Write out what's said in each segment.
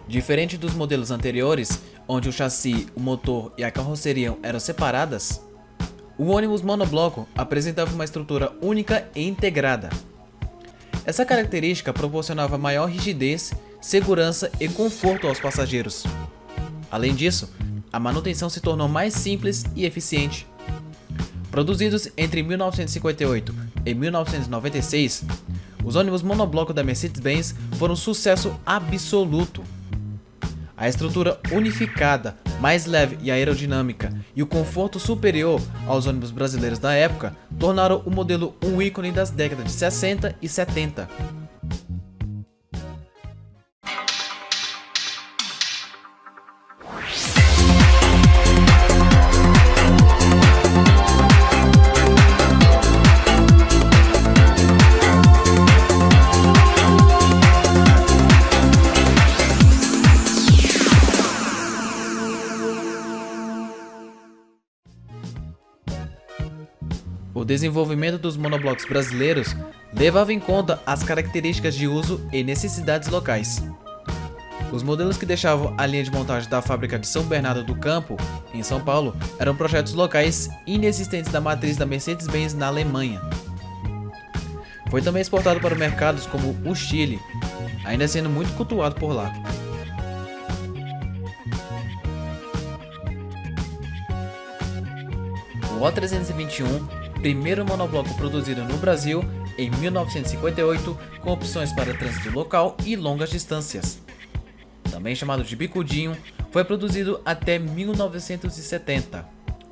Diferente dos modelos anteriores, onde o chassi, o motor e a carroceria eram separadas, o ônibus monobloco apresentava uma estrutura única e integrada. Essa característica proporcionava maior rigidez, segurança e conforto aos passageiros. Além disso, a manutenção se tornou mais simples e eficiente. Produzidos entre 1958 e 1996, os ônibus monobloco da Mercedes-Benz foram um sucesso absoluto. A estrutura unificada, mais leve e aerodinâmica e o conforto superior aos ônibus brasileiros da época tornaram o modelo um ícone das décadas de 60 e 70. O desenvolvimento dos monoblocos brasileiros levava em conta as características de uso e necessidades locais. Os modelos que deixavam a linha de montagem da fábrica de São Bernardo do Campo, em São Paulo, eram projetos locais inexistentes da matriz da Mercedes-Benz na Alemanha. Foi também exportado para mercados como o Chile, ainda sendo muito cultuado por lá. O O321, primeiro monobloco produzido no Brasil em 1958, com opções para trânsito local e longas distâncias. Também chamado de bicudinho, foi produzido até 1970.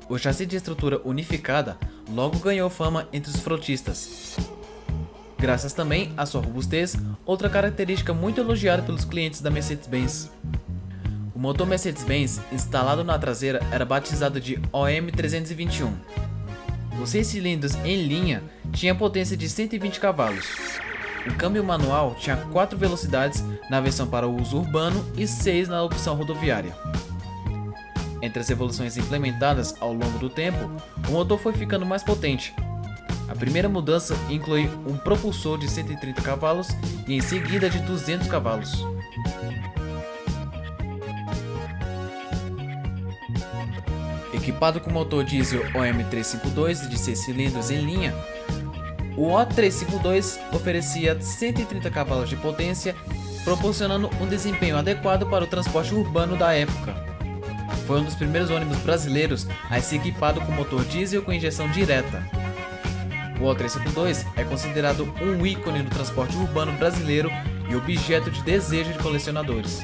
O chassi de estrutura unificada logo ganhou fama entre os frotistas, graças também à sua robustez, outra característica muito elogiada pelos clientes da Mercedes-Benz. O motor Mercedes-Benz instalado na traseira era batizado de OM321. Os 6 cilindros em linha tinha potência de 120 cavalos. O câmbio manual tinha 4 velocidades na versão para o uso urbano e 6 na opção rodoviária. Entre as evoluções implementadas ao longo do tempo, o motor foi ficando mais potente. A primeira mudança inclui um propulsor de 130 cavalos e em seguida de 200 cavalos. Equipado com motor diesel OM352 de 6 cilindros em linha, o O352 oferecia 130 cavalos de potência, proporcionando um desempenho adequado para o transporte urbano da época. Foi um dos primeiros ônibus brasileiros a ser equipado com motor diesel com injeção direta. O O352 é considerado um ícone do transporte urbano brasileiro e objeto de desejo de colecionadores.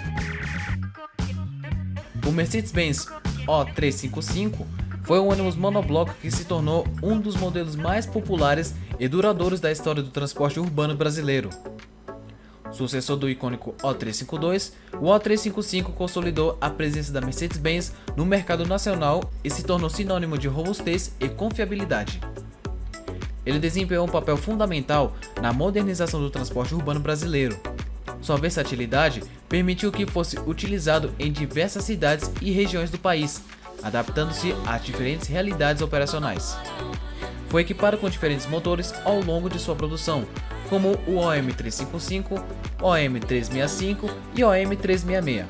O Mercedes-Benz O355 foi um ônibus monobloco que se tornou um dos modelos mais populares e duradouros da história do transporte urbano brasileiro. Sucessor do icônico O352, o O355 consolidou a presença da Mercedes-Benz no mercado nacional e se tornou sinônimo de robustez e confiabilidade. Ele desempenhou um papel fundamental na modernização do transporte urbano brasileiro. Sua versatilidade permitiu que fosse utilizado em diversas cidades e regiões do país, adaptando-se às diferentes realidades operacionais. Foi equipado com diferentes motores ao longo de sua produção, como o OM355, OM365 e OM366,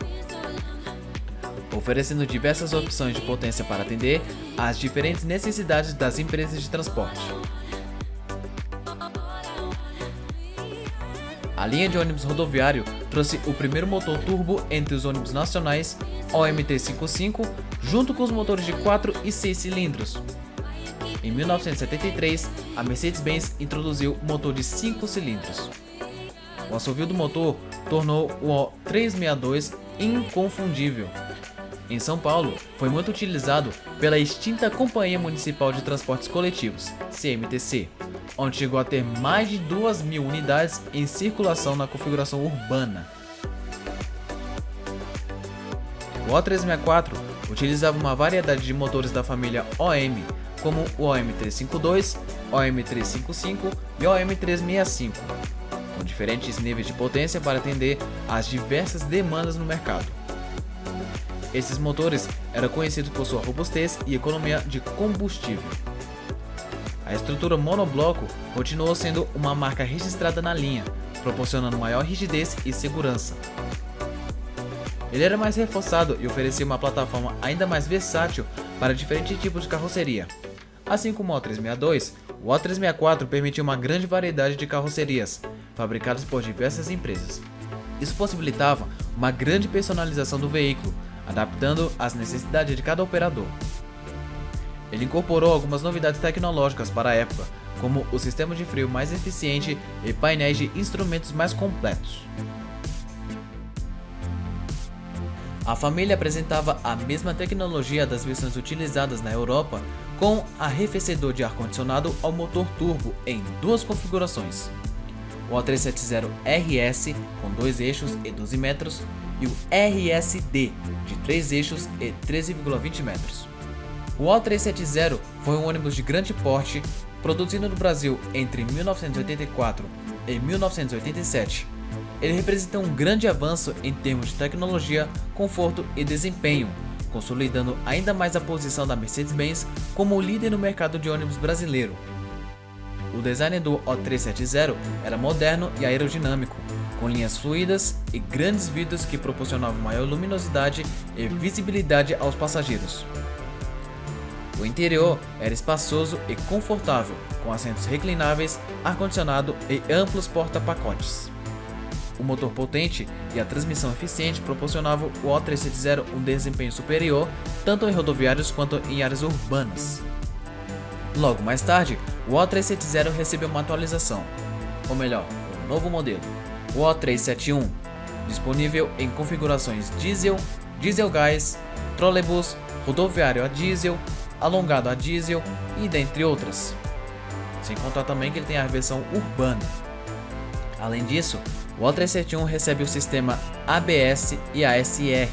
oferecendo diversas opções de potência para atender às diferentes necessidades das empresas de transporte. A linha de ônibus rodoviário trouxe o primeiro motor turbo entre os ônibus nacionais, OM355, junto com os motores de 4 e 6 cilindros. Em 1973, a Mercedes-Benz introduziu o motor de 5 cilindros. O assovio do motor tornou o O362 inconfundível. Em São Paulo, foi muito utilizado pela extinta Companhia Municipal de Transportes Coletivos, CMTC, onde chegou a ter mais de 2.000 unidades em circulação na configuração urbana. O O364 utilizava uma variedade de motores da família OM, como o OM352, OM355 e OM365, com diferentes níveis de potência para atender às diversas demandas no mercado. Esses motores eram conhecidos por sua robustez e economia de combustível. A estrutura monobloco continuou sendo uma marca registrada na linha, proporcionando maior rigidez e segurança. Ele era mais reforçado e oferecia uma plataforma ainda mais versátil para diferentes tipos de carroceria. Assim como o O362, o O364 permitia uma grande variedade de carrocerias, fabricadas por diversas empresas. Isso possibilitava uma grande personalização do veículo, adaptando às necessidades de cada operador. Ele incorporou algumas novidades tecnológicas para a época, como o sistema de freio mais eficiente e painéis de instrumentos mais completos. A família apresentava a mesma tecnologia das versões utilizadas na Europa, com arrefecedor de ar-condicionado ao motor turbo em duas configurações. O O370RS com 2 eixos e 12 metros e o RSD de 3 eixos e 13,20 metros. O O370 foi um ônibus de grande porte, produzido no Brasil entre 1984 e 1987. Ele representa um grande avanço em termos de tecnologia, conforto e desempenho, consolidando ainda mais a posição da Mercedes-Benz como o líder no mercado de ônibus brasileiro. O design do O370 era moderno e aerodinâmico, com linhas fluidas e grandes vidros que proporcionavam maior luminosidade e visibilidade aos passageiros. O interior era espaçoso e confortável, com assentos reclináveis, ar-condicionado e amplos porta-pacotes. O motor potente e a transmissão eficiente proporcionavam ao O370 um desempenho superior, tanto em rodoviários quanto em áreas urbanas. Logo mais tarde, o O370 recebeu uma atualização, ou melhor, um novo modelo, o O371, disponível em configurações diesel, diesel gás, trolebus, rodoviário a diesel, alongado a diesel e dentre outras. Sem contar também que ele tem a versão urbana. Além disso, o O371 recebe o sistema ABS e ASR,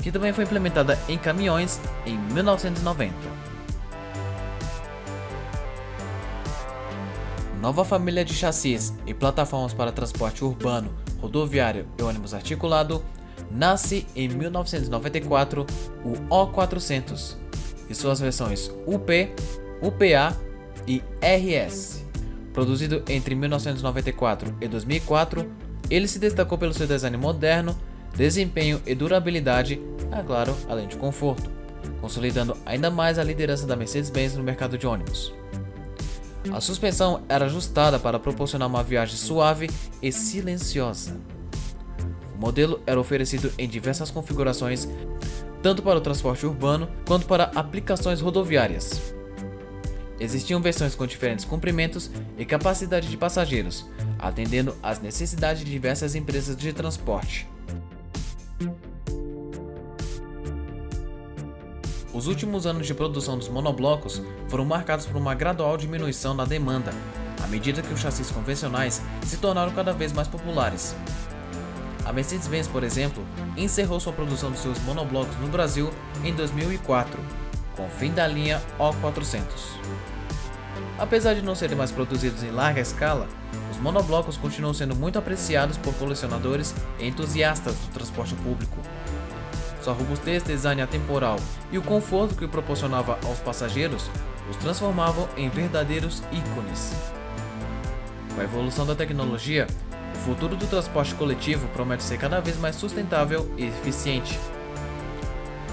que também foi implementada em caminhões em 1990. Nova família de chassis e plataformas para transporte urbano, rodoviário e ônibus articulado, nasce em 1994 o O400 e suas versões UP, UPA e RS. Produzido entre 1994 e 2004, ele se destacou pelo seu design moderno, desempenho e durabilidade, claro, além de conforto, consolidando ainda mais a liderança da Mercedes-Benz no mercado de ônibus. A suspensão era ajustada para proporcionar uma viagem suave e silenciosa. O modelo era oferecido em diversas configurações, tanto para o transporte urbano quanto para aplicações rodoviárias. Existiam versões com diferentes comprimentos e capacidade de passageiros, atendendo às necessidades de diversas empresas de transporte. Os últimos anos de produção dos monoblocos foram marcados por uma gradual diminuição na demanda, à medida que os chassis convencionais se tornaram cada vez mais populares. A Mercedes-Benz, por exemplo, encerrou sua produção dos seus monoblocos no Brasil em 2004, com o fim da linha O400. Apesar de não serem mais produzidos em larga escala, os monoblocos continuam sendo muito apreciados por colecionadores e entusiastas do transporte público. Sua robustez, design atemporal e o conforto que proporcionava aos passageiros os transformavam em verdadeiros ícones. Com a evolução da tecnologia, o futuro do transporte coletivo promete ser cada vez mais sustentável e eficiente.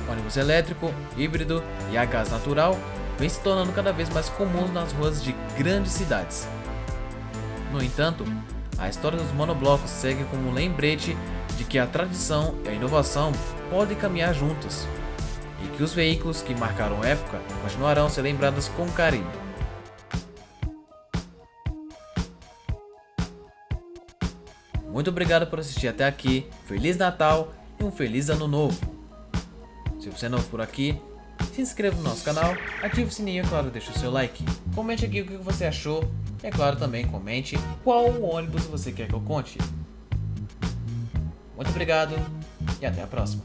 Ônibus elétrico, híbrido e a gás natural vem se tornando cada vez mais comuns nas ruas de grandes cidades. No entanto, a história dos monoblocos segue como um lembrete de que a tradição e a inovação podem caminhar juntos, e que os veículos que marcaram época continuarão a ser lembrados com carinho. Muito obrigado por assistir até aqui, Feliz Natal e um Feliz Ano Novo! Se você é novo por aqui, se inscreva no nosso canal, ative o sininho e, claro, deixe o seu like. Comente aqui o que você achou e, é claro, também comente qual ônibus você quer que eu conte. Muito obrigado e até a próxima.